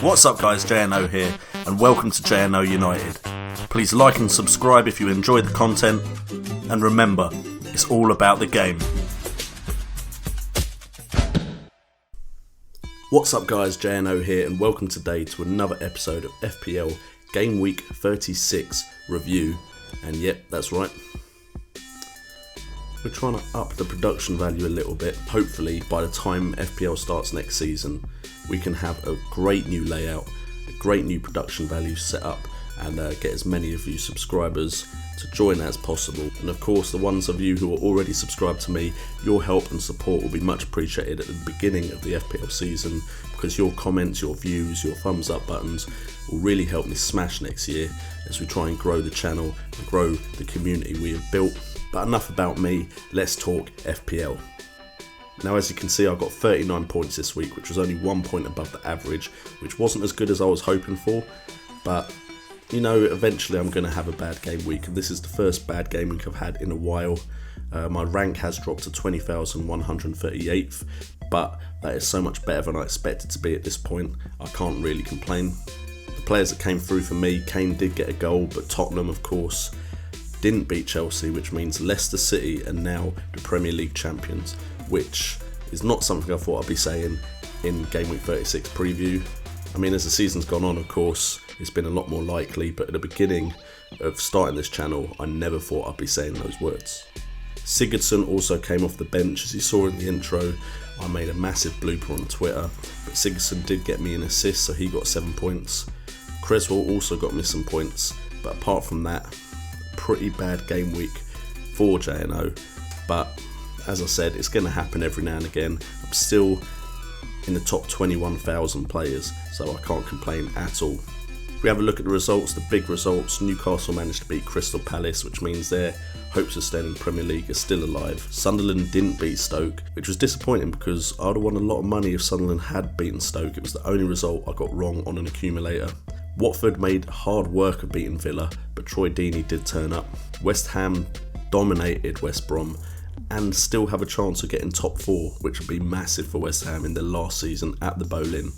What's up guys, JNO here, and welcome to JNO United. Please like and subscribe if you enjoy the content, and remember, it's all about the game. What's up guys, JNO here, and welcome today to another episode of FPL Gameweek 36 review. And yep, that's right, we're trying to up the production value a little bit. Hopefully by the time FPL starts next season, we can have a great new layout, a great new production value set up, and get as many of you subscribers to join as possible. And of course, the ones of you who are already subscribed to me, your help and support will be much appreciated at the beginning of the FPL season, because your comments, your views, your thumbs up buttons will really help me smash next year as we try and grow the channel and grow the community we have built. But enough about me, let's talk FPL. Now, as you can see, I got 39 points this week, which was only 1 point above the average, which wasn't as good as I was hoping for. But, you know, eventually I'm going to have a bad game week, and this is the first bad game week I've had in a while. My rank has dropped to 20,138th, but that is so much better than I expected to be at this point. I can't really complain. The players that came through for me, Kane did get a goal, but Tottenham, of course, didn't beat Chelsea, which means Leicester City are now the Premier League champions, which is not something I thought I'd be saying in Game Week 36 preview. I mean, as the season's gone on, of course, it's been a lot more likely, but at the beginning of starting this channel, I never thought I'd be saying those words. Sigurdsson also came off the bench. As you saw in the intro, I made a massive blooper on Twitter, but Sigurdsson did get me an assist, so he got 7 points. Creswell also got me some points, but apart from that, pretty bad game week for JNO. But as I said, it's going to happen every now and again. I'm still in the top 21,000 players, so I can't complain at all. If we have a look at the results, the big results, Newcastle managed to beat Crystal Palace, which means their hopes of staying in the Premier League are still alive. Sunderland didn't beat Stoke, which was disappointing because I'd have won a lot of money if Sunderland had beaten Stoke. It was the only result I got wrong on an accumulator. Watford made hard work of beating Villa, but Troy Deeney did turn up. West Ham dominated West Brom and still have a chance of getting top 4, which would be massive for West Ham in their last season at the Boleyn.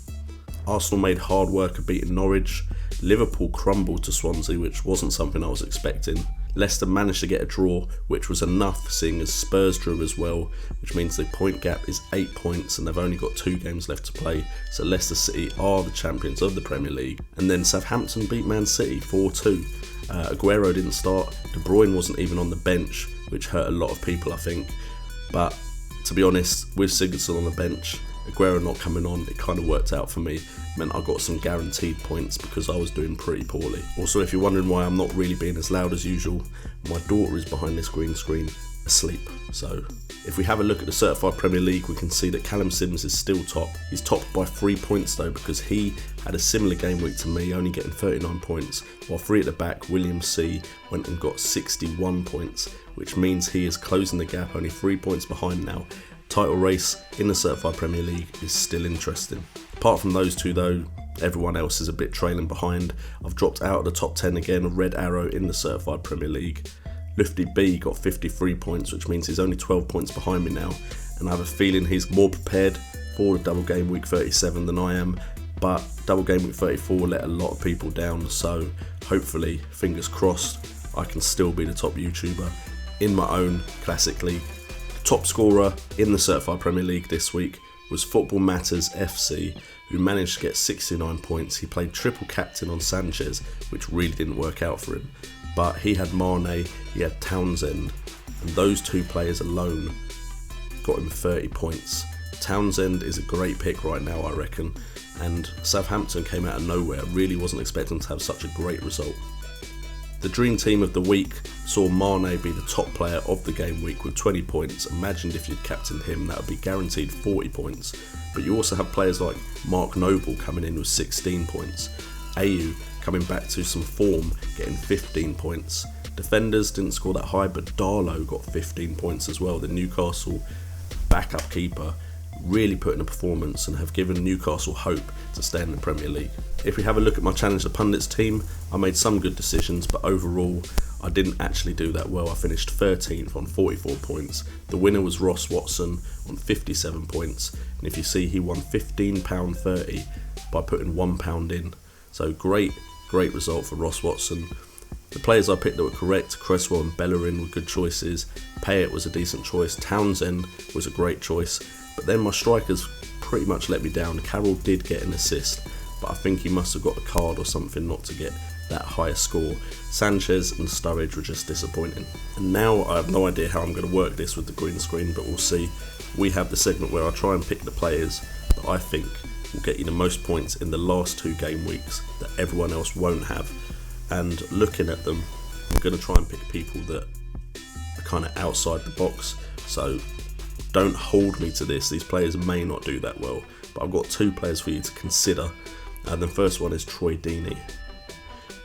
Arsenal made hard work of beating Norwich. Liverpool crumbled to Swansea, which wasn't something I was expecting. Leicester managed to get a draw, which was enough seeing as Spurs drew as well, which means the point gap is 8 points and they've only got 2 games left to play, so Leicester City are the champions of the Premier League. And then Southampton beat Man City 4-2. Aguero didn't start, De Bruyne wasn't even on the bench, which hurt a lot of people I think, but to be honest, with Sigurdsson on the bench, Aguero not coming on, it kind of worked out for me. It meant I got some guaranteed points because I was doing pretty poorly. Also, if you're wondering why I'm not really being as loud as usual, my daughter is behind this green screen asleep. So if we have a look at the Certified Premier League, we can see that Callum Sims is still top. He's topped by 3 points though, because he had a similar game week to me, only getting 39 points, while 3 at the back, William C, went and got 61 points, which means he is closing the gap, only 3 points behind now. Title race in the Certified Premier League is still interesting. Apart from those two though, everyone else is a bit trailing behind. I've dropped out of the top 10 again, a red arrow in the Certified Premier League. Lufty B got 53 points, which means he's only 12 points behind me now, and I have a feeling he's more prepared for the double game week 37 than I am, but double game week 34 let a lot of people down, so hopefully, fingers crossed, I can still be the top YouTuber in my own Classic League. Top scorer in the Certified Premier League this week was Football Matters FC, who managed to get 69 points. He played triple captain on Sanchez, which really didn't work out for him. But he had Mane, he had Townsend, and those 2 players alone got him 30 points. Townsend is a great pick right now, I reckon, and Southampton came out of nowhere. Really wasn't expecting to have such a great result. The dream team of the week saw Mane be the top player of the game week with 20 points. Imagine if you'd captained him, that would be guaranteed 40 points. But you also have players like Mark Noble coming in with 16 points. Ayew coming back to some form, getting 15 points. Defenders didn't score that high, but Darlow got 15 points as well. The Newcastle backup keeper really put in a performance and have given Newcastle hope to stay in the Premier League. If we have a look at my Challenge the Pundits team, I made some good decisions, but overall I didn't actually do that well. I finished 13th on 44 points. The winner was Ross Watson on 57 points. And if you see, he won £15.30 by putting £1 in. So great result for Ross Watson. The players I picked that were correct, Cresswell and Bellerin were good choices. Payet was a decent choice. Townsend was a great choice. But then my strikers pretty much let me down. Carroll did get an assist, but I think he must have got a card or something not to get that higher score. Sanchez and Sturridge were just disappointing. And now I have no idea how I'm going to work this with the green screen, but we'll see. We have the segment where I try and pick the players that I think will get you the most points in the last 2 game weeks that everyone else won't have. And looking at them, I'm going to try and pick people that are kind of outside the box. So don't hold me to this. These players may not do that well, but I've got 2 players for you to consider. And the first one is Troy Deeney.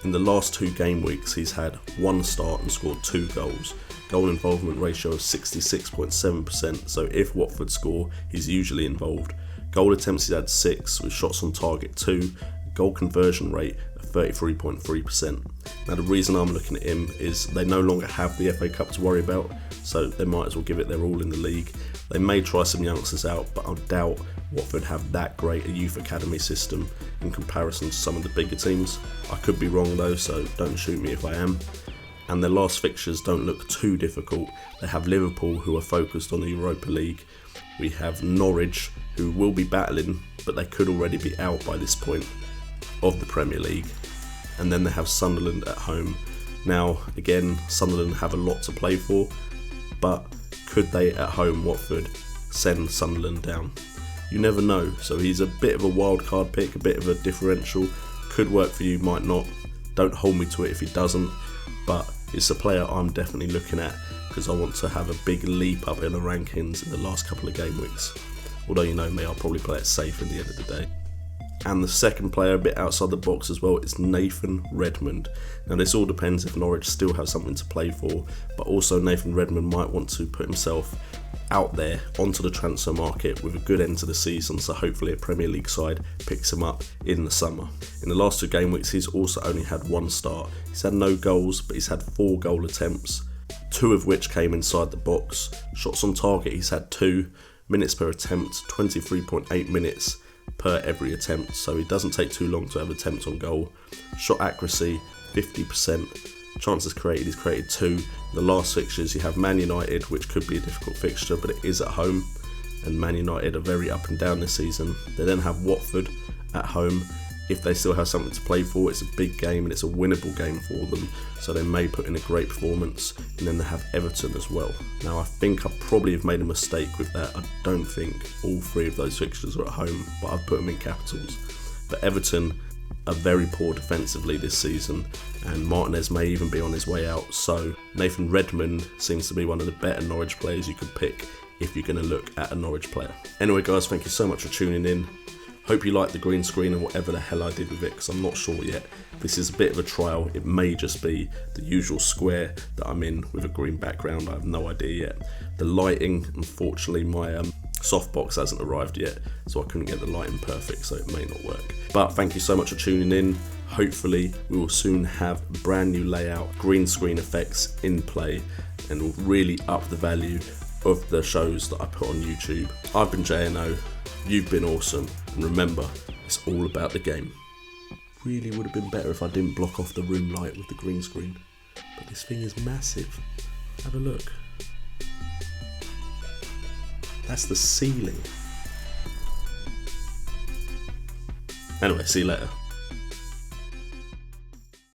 In the last 2 game weeks, he's had 1 start and scored 2 goals. Goal involvement ratio of 66.7%, so if Watford score, he's usually involved. Goal attempts he's had 6, with shots on target 2. Goal conversion rate of 33.3%. Now the reason I'm looking at him is they no longer have the FA Cup to worry about, so they might as well give it their all in the league. They may try some youngsters out, but I doubt Watford have that great a youth academy system in comparison to some of the bigger teams. I could be wrong though, so don't shoot me if I am. And their last fixtures don't look too difficult. They have Liverpool, who are focused on the Europa League. We have Norwich, who will be battling, but they could already be out by this point of the Premier League. And then they have Sunderland at home. Now, again, Sunderland have a lot to play for, but could they at home, Watford, send Sunderland down? You never know, so he's a bit of a wild card pick, a bit of a differential. Could work for you, might not. Don't hold me to it if he doesn't, but it's a player I'm definitely looking at because I want to have a big leap up in the rankings in the last couple of game weeks. Although you know me, I'll probably play it safe in the end of the day. And the second player, a bit outside the box as well, is Nathan Redmond. Now this all depends if Norwich still have something to play for, but also Nathan Redmond might want to put himself out there onto the transfer market with a good end to the season, so hopefully a Premier League side picks him up in the summer. In the last 2 game weeks, he's also only had 1 start. He's had no goals, but he's had 4 goal attempts, 2 of which came inside the box. Shots on target, he's had 2. Minutes per attempt, 23.8 minutes per every attempt, so it doesn't take too long to have attempts on goal. Shot accuracy, 50%. Chances created, he's created 2. The last fixtures, you have Man United, which could be a difficult fixture, but it is at home, and Man United are very up and down this season. They then have Watford at home. If they still have something to play for, it's a big game and it's a winnable game for them, so they may put in a great performance. And then they have Everton as well. Now I think I probably have made a mistake with that. I don't think all 3 of those fixtures are at home, but I've put them in capitals. But Everton are very poor defensively this season, and Martinez may even be on his way out, so Nathan Redmond seems to be one of the better Norwich players you could pick if you're going to look at a Norwich player. Anyway guys, thank you so much for tuning in. Hope you liked the green screen and whatever the hell I did with it, because I'm not sure yet. This is a bit of a trial. It may just be the usual square that I'm in with a green background. I have no idea yet. The lighting, unfortunately, my softbox hasn't arrived yet, so I couldn't get the lighting perfect, so it may not work. But thank you so much for tuning in. Hopefully we will soon have brand new layout, green screen effects in play, and will really up the value of the shows that I put on YouTube. I've been JNO, you've been awesome, and remember, it's all about the game. Really would have been better if I didn't block off the room light with the green screen, but this thing is massive. Have a look. That's the ceiling. Anyway, see you later.